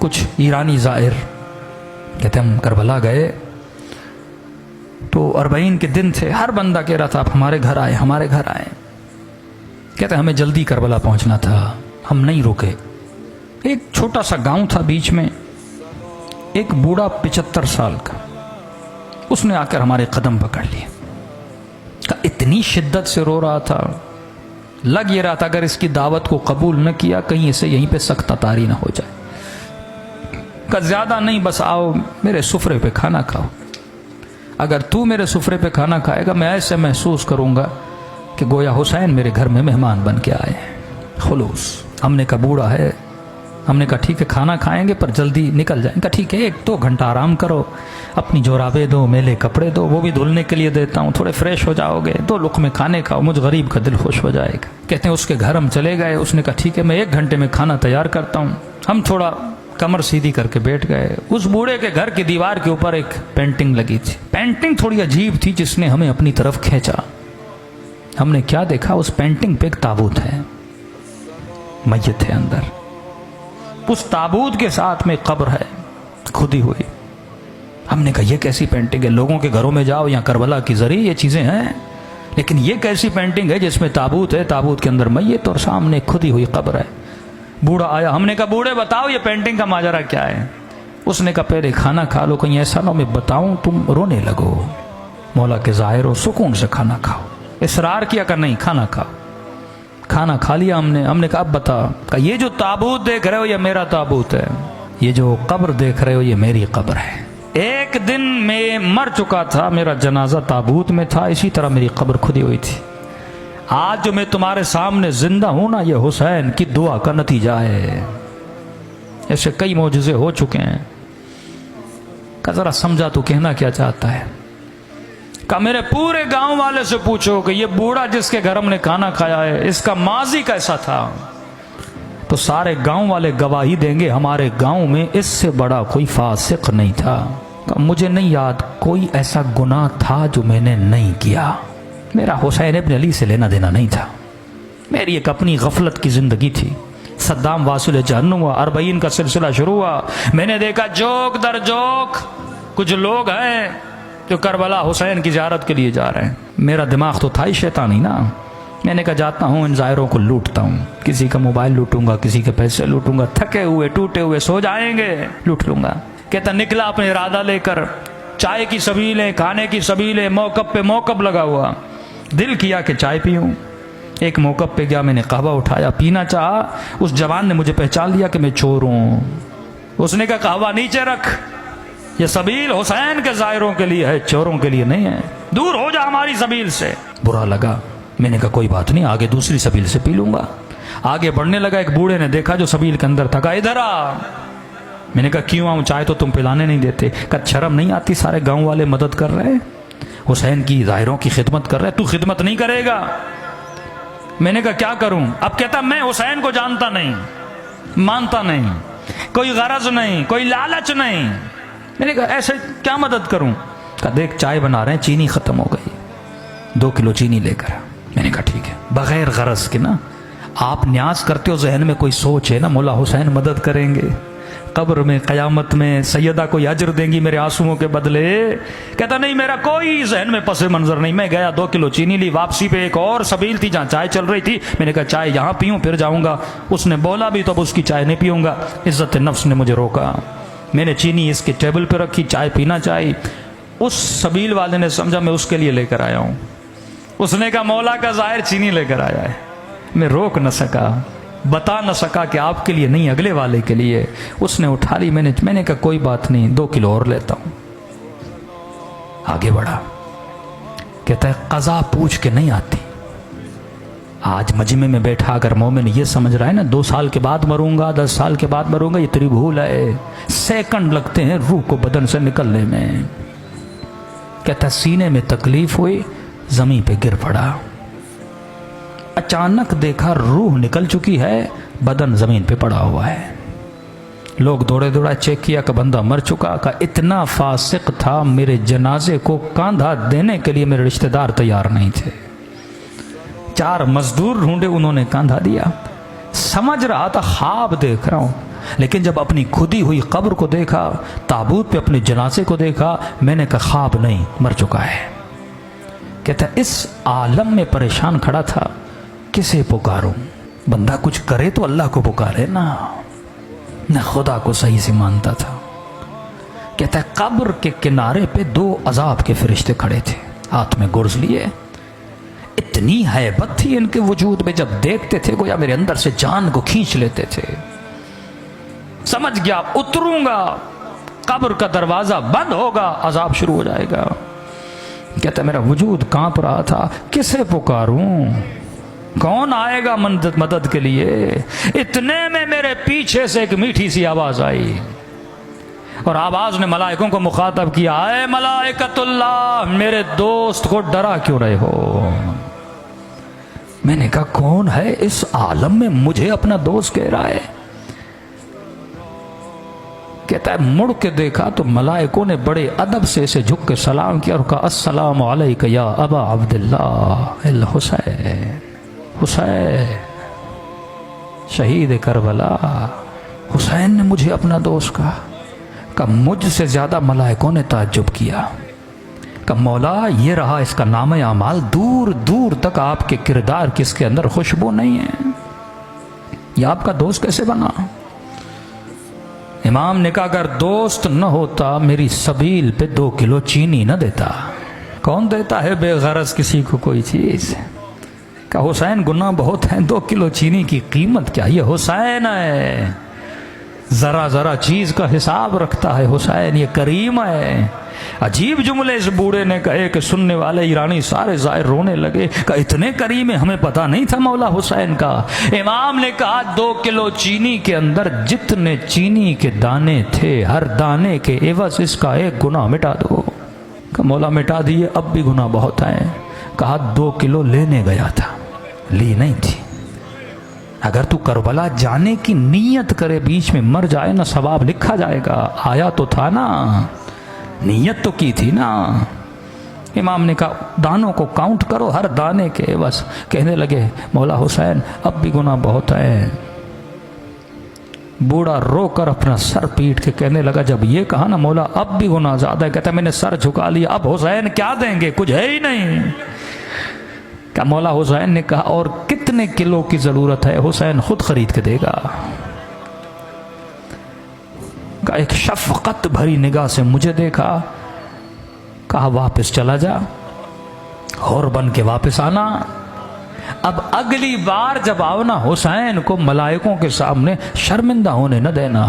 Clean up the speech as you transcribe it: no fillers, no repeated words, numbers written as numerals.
کچھ ایرانی زائر کہتے ہم کربلا گئے تو 40 کے دن تھے، ہر بندہ کہہ رہا تھا آپ ہمارے گھر آئے ہمارے گھر آئے، کہتے ہمیں جلدی کربلا پہنچنا تھا، ہم نہیں رکے۔ ایک چھوٹا سا گاؤں تھا بیچ میں، ایک بوڑھا 75 سال کا، اس نے آ کر ہمارے قدم پکڑ لیے، اتنی شدت سے رو رہا تھا، لگ یہ رہا تھا اگر اس کی دعوت کو قبول نہ کیا کہیں اسے یہیں پہ سخت تاری نہ ہو جائے، کہ زیادہ نہیں بس آؤ میرے سفرے پہ کھانا کھاؤ، اگر تو میرے سفرے پہ کھانا کھائے گا میں ایسے محسوس کروں گا کہ گویا حسین میرے گھر میں مہمان بن کے آئے ہیں۔ خلوص ہم نے کہا بوڑھا ہے، ہم نے کہا ٹھیک ہے کھانا کھائیں گے پر جلدی نکل جائیں گا، ٹھیک ہے 1-2 گھنٹہ آرام کرو، اپنی جورابیں دو، میلے کپڑے دو، وہ بھی دھلنے کے لیے دیتا ہوں، تھوڑے فریش ہو جاؤ گے، 2 لقمے کھانے کھاؤ، مجھ غریب کا دل خوش ہو جائے گا۔ کہتے ہیں اس کے گھر ہم چلے گئے، اس نے کہا ٹھیک ہے میں 1 گھنٹے میں کھانا تیار کرتا ہوں۔ ہم تھوڑا کمر سیدھی کر کے بیٹھ گئے، اس بوڑھے کے گھر کی دیوار کے اوپر ایک پینٹنگ لگی تھی، پینٹنگ تھوڑی عجیب تھی جس نے ہمیں اپنی طرف کھینچا۔ ہم نے کیا دیکھا، اس پینٹنگ پہ ایک تابوت ہے، میت ہے اندر، اس تابوت کے ساتھ میں قبر ہے کھدی ہوئی۔ ہم نے کہا یہ کیسی پینٹنگ ہے، لوگوں کے گھروں میں جاؤ یا کربلا کی ذریعے یہ چیزیں ہیں، لیکن یہ کیسی پینٹنگ ہے جس میں تابوت ہے، تابوت کے اندر میت اور سامنے کھدی ہوئی قبر ہے۔ بوڑھا آیا، ہم نے کہا بوڑھے بتاؤ یہ پینٹنگ کا ماجرا کیا ہے؟ اس نے کہا پہلے کھانا کھا لو، کہیں ایسا نہ میں بتاؤں تم رونے لگو، مولا کے ظاہر ہو، سکون سے کھانا کھاؤ۔ اصرار کیا کہ نہیں کھانا کھاؤ۔ کھانا کھا لیا ہم نے کہا اب بتا، کہ یہ جو تابوت دیکھ رہے ہو یہ میرا تابوت ہے، یہ جو قبر دیکھ رہے ہو یہ میری قبر ہے۔ ایک دن میں مر چکا تھا، میرا جنازہ تابوت میں تھا، اسی طرح میری قبر کھدی ہوئی تھی۔ آج جو میں تمہارے سامنے زندہ ہوں نا یہ حسین کی دعا کا نتیجہ ہے۔ ایسے کئی معجزے ہو چکے ہیں۔ کہ ذرا سمجھا تو کہنا کیا چاہتا ہے؟ کہ میرے پورے گاؤں والے سے پوچھو کہ یہ بوڑھا جس کے گھر ہم نے کھانا کھایا ہے اس کا ماضی کیسا تھا، تو سارے گاؤں والے گواہی دیں گے ہمارے گاؤں میں اس سے بڑا کوئی فاسق نہیں تھا۔ مجھے نہیں یاد کوئی ایسا گناہ تھا جو میں نے نہیں کیا، میرا حسین ابن علی سے لینا دینا نہیں تھا، میری ایک اپنی غفلت کی زندگی تھی۔ صدام واصل جہنم ہوا، 40 کا سلسلہ شروع ہوا، میں نے دیکھا جوک در جوک کچھ لوگ ہیں جو کربلا حسین کی زیارت کے لیے جا رہے ہیں۔ میرا دماغ تو تھا ہی شیطانی نا، میں نے کہا جاتا ہوں ان ظاہروں کو لوٹتا ہوں، کسی کا موبائل لوٹوں گا، کسی کے پیسے لوٹوں گا، تھکے ہوئے ٹوٹے ہوئے سو جائیں گے لوٹ لوں گا۔ کہتا نکلا اپنے ارادہ لے کر، چائے کی سبیلیں، کھانے کی سبیلیں، موقف پہ موقف لگا ہوا، دل کیا کہ چائے پیوں۔ ایک موقف پہ گیا، میں نے قہوہ اٹھایا، پینا چاہا، اس جوان نے مجھے پہچان لیا کہ میں چور ہوں۔ اس نے کہا قہوہ نیچے رکھ، یہ سبیل حسین کے زائروں کے لیے ہے، چوروں کے لیے نہیں ہے، دور ہو جا ہماری سبیل سے۔ برا لگا، میں نے کہا کوئی بات نہیں، آگے دوسری سبیل سے پی لوں گا۔ آگے بڑھنے لگا، ایک بوڑھے نے دیکھا جو سبیل کے اندر تھا، کہا ادھر آ۔ میں نے کہا کیوں آؤں، چائے تو تم پلانے نہیں دیتے۔ کہا شرم نہیں آتی، سارے گاؤں والے مدد کر رہے ہیں، حسین کی ظاہروں کی خدمت کر رہے، تو خدمت نہیں کرے گا؟ میں نے کہا کیا کروں؟ اب کہتا میں حسین کو جانتا نہیں، مانتا نہیں، کوئی غرض نہیں، کوئی لالچ نہیں۔ میں نے کہا ایسے کیا مدد کروں؟ کہا دیکھ چائے بنا رہے ہیں، چینی ختم ہو گئی، 2 کلو چینی لے کر۔ میں نے کہا ٹھیک ہے، بغیر غرض کے نا، آپ نیاز کرتے ہو ذہن میں کوئی سوچ ہے نا مولا حسین مدد کریں گے، قبر میں قیامت میں سیدہ کوئی اجر دیں گی میرے آنسوؤں کے بدلے۔ کہتا نہیں میرا کوئی ذہن میں پس منظر نہیں۔ میں گیا 2 کلو چینی لی، واپسی پہ ایک اور سبیل تھی جہاں چائے چل رہی تھی، میں نے کہا چائے یہاں پیوں پھر جاؤں گا۔ اس نے بولا بھی تو اب اس کی چائے نہیں پیوں گا، عزت نفس نے مجھے روکا۔ میں نے چینی اس کے ٹیبل پہ رکھی، چائے پینا چاہی، اس سبیل والے نے سمجھا میں اس کے لیے لے کر آیا ہوں، اس نے کہا مولا کا ظاہر چینی لے کر آیا ہے۔ میں روک نہ سکا، بتا نہ سکا کہ آپ کے لیے نہیں اگلے والے کے لیے۔ اس نے اٹھا لی، میں نے کہا کوئی بات نہیں، 2 کلو اور لیتا ہوں۔ آگے بڑھا، کہتا ہے قضا پوچھ کے نہیں آتی۔ آج مجمع میں بیٹھا اگر مومن یہ سمجھ رہا ہے نا 2 سال کے بعد مروں گا، 10 سال کے بعد مروں گا، یہ تیری بھول ہے۔ سیکنڈ لگتے ہیں روح کو بدن سے نکلنے میں۔ کہتا سینے میں تکلیف ہوئی، زمین پہ گر پڑا، اچانک دیکھا روح نکل چکی ہے، بدن زمین پہ پڑا ہوا ہے۔ لوگ دوڑے چیک کیا کہ بندہ مر چکا۔ کہ اتنا فاسق تھا، میرے جنازے کو کاندھا دینے کے لیے میرے رشتہ دار تیار نہیں تھے۔ 4 مزدور ڈھونڈے، انہوں نے کاندھا دیا۔ سمجھ رہا تھا خواب دیکھ رہا ہوں، لیکن جب اپنی کھدی ہوئی قبر کو دیکھا، تابوت پہ اپنے جنازے کو دیکھا، میں نے کہا خواب نہیں، مر چکا ہے۔ کہتا ہے اس عالم میں پریشان کھڑا تھا، کسے پکاروں؟ بندہ کچھ کرے تو اللہ کو پکارے نا، نہ خدا کو صحیح سے مانتا تھا۔ کہتا ہے قبر کے کنارے پہ 2 عذاب کے فرشتے کھڑے تھے، ہاتھ میں گرز لیے، اتنی ہیبت تھی ان کے وجود میں، جب دیکھتے تھے گویا میرے اندر سے جان کو کھینچ لیتے تھے۔ سمجھ گیا اتروں گا، قبر کا دروازہ بند ہوگا، عذاب شروع ہو جائے گا۔ کہتا ہے میرا وجود کانپ رہا تھا، کسے پکاروں؟ کون آئے گا مدد کے لیے؟ اتنے میں میرے پیچھے سے ایک میٹھی سی آواز آئی، اور آواز نے ملائکوں کو مخاطب کیا، اے ملائکۃ اللہ، میرے دوست کو ڈرا کیوں رہے ہو؟ میں نے کہا کون ہے اس عالم میں مجھے اپنا دوست کہہ رہا ہے؟ کہتا ہے مڑ کے دیکھا تو ملائکوں نے بڑے ادب سے اسے جھک کے سلام کیا اور کہا السلام علیک یا ابا عبداللہ الحسین، حسین شہید کربلا۔ حسین نے مجھے اپنا دوست کہا۔ کہ مجھ سے زیادہ ملائکوں نے تعجب کیا کہ مولا یہ رہا اس کا نام اعمال، دور دور تک آپ کے کردار کی اس کے اندر خوشبو نہیں ہے، یہ آپ کا دوست کیسے بنا؟ امام نے کہا اگر دوست نہ ہوتا میری سبیل پہ 2 کلو چینی نہ دیتا۔ کون دیتا ہے بے غرض کسی کو کوئی چیز؟ کہ حسین گناہ بہت ہیں، 2 کلو چینی کی قیمت کیا؟ یہ حسین ہے، ذرا ذرا چیز کا حساب رکھتا ہے حسین، یہ کریم ہے۔ عجیب جملے اس بوڑھے نے کہے کہ سننے والے ایرانی سارے زائر رونے لگے کہ اتنے کریم ہیں، ہمیں پتہ نہیں تھا مولا حسین کا۔ امام نے کہا 2 کلو چینی کے اندر جتنے چینی کے دانے تھے، ہر دانے کے عوض اس کا 1 گناہ مٹا دو۔ کہ مولا مٹا دیے، اب بھی گناہ بہت ہیں۔ کہا 2 کلو لینے گیا تھا، لی نہیں تھی۔ اگر تو کربلا جانے کی نیت کرے بیچ میں مر جائے نا، ثواب لکھا جائے گا۔ آیا تو تھا نا، نیت تو کی تھی نا۔ امام نے کہا دانوں کو کاؤنٹ کرو، ہر دانے کے بس۔ کہنے لگے مولا حسین اب بھی گناہ بہت ہے۔ بوڑھا رو کر اپنا سر پیٹ کے کہنے لگا جب یہ کہا نا مولا اب بھی گناہ زیادہ ہے، کہتا میں نے سر جھکا لیا، اب حسین کیا دیں گے؟ کچھ ہے ہی نہیں۔ کہ مولا حسین نے کہا اور کتنے کلو کی ضرورت ہے؟ حسین خود خرید کے دے گا۔ کہ ایک شفقت بھری نگاہ سے مجھے دیکھا، کہا واپس چلا جا، اور بن کے واپس آنا۔ اب اگلی بار جب آؤ نا حسین کو ملائکوں کے سامنے شرمندہ ہونے نہ دینا۔